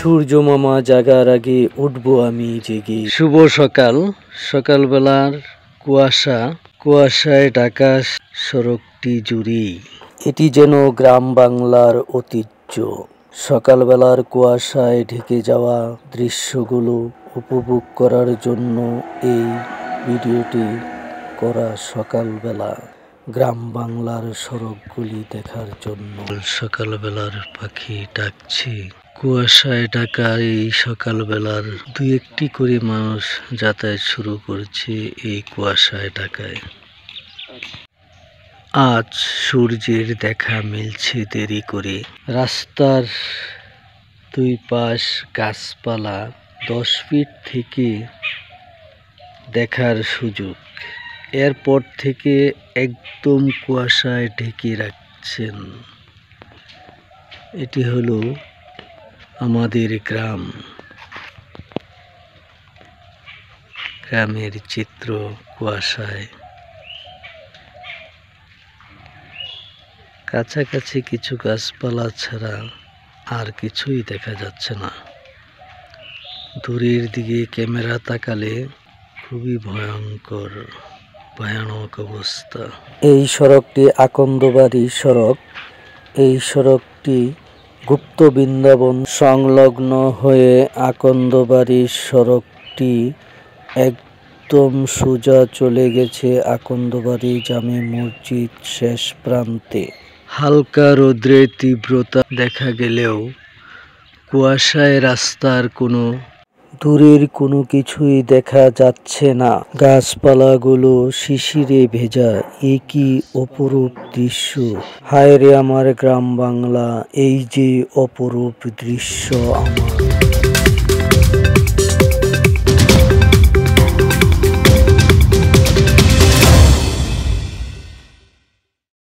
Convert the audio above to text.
সূর্য মামা জাগার আগে উঠবো আমি জেগে। শুভ সকাল। সকালবেলার কুয়াশায় ঢাকা সড়কটি জুড়েই এটি যেন গ্রাম বাংলার ঐতিহ্য। সকালবেলার কুয়াশায় ঢেকে যাওয়া দৃশ্যগুলো উপভোগ করার জন্য এই ভিডিওটি করা। সকালবেলা গ্রাম বাংলার সড়কগুলি দেখার জন্য সকালবেলার পাখি ডাকছে। কুয়াশায় ঢাকা এই সকালবেলার দুই একটি করে মানুষ যাতায়াত শুরু করছে এই কুয়াশায় ঢাকায়। আজ সূর্যের দেখা মিলছে দেরি করে। রাস্তার দুই পাশ গাছপালা 10 ফিট থেকে দেখার সুযোগ। এরপর থেকে একদম কুয়াশায় ঢেকে রাখছেন। এটি হলো আমাদের গ্রামের চিত্র। কুয়াশায় কাছাকাছি কিছু গাছপালা ছাড়া আর কিছুই দেখা যাচ্ছে না। দূরের দিকে ক্যামেরা তাকালে খুবই ভয়ানক অবস্থা। এই সড়কটি আকন্দবাড়ি সড়ক। এই সড়কটি গুপ্ত বৃন্দাবন সংলগ্ন হয়ে আকন্দবাড়ি সড়কটি একদম সোজা চলে গেছে আকন্দবাড়ি জামে মসজিদ শেষ প্রান্তে। হালকা রৌদ্রের তীব্রতা দেখা গেলেও কুয়াশায় রাস্তার দূরের কোনো কিছুই দেখা যাচ্ছে না। গাছপালাগুলো শিশিরে ভেজা। এ কি অপরূপ দৃশ্য! হায় রে আমার গ্রাম বাংলা, এই যে অপরূপ দৃশ্য আমার।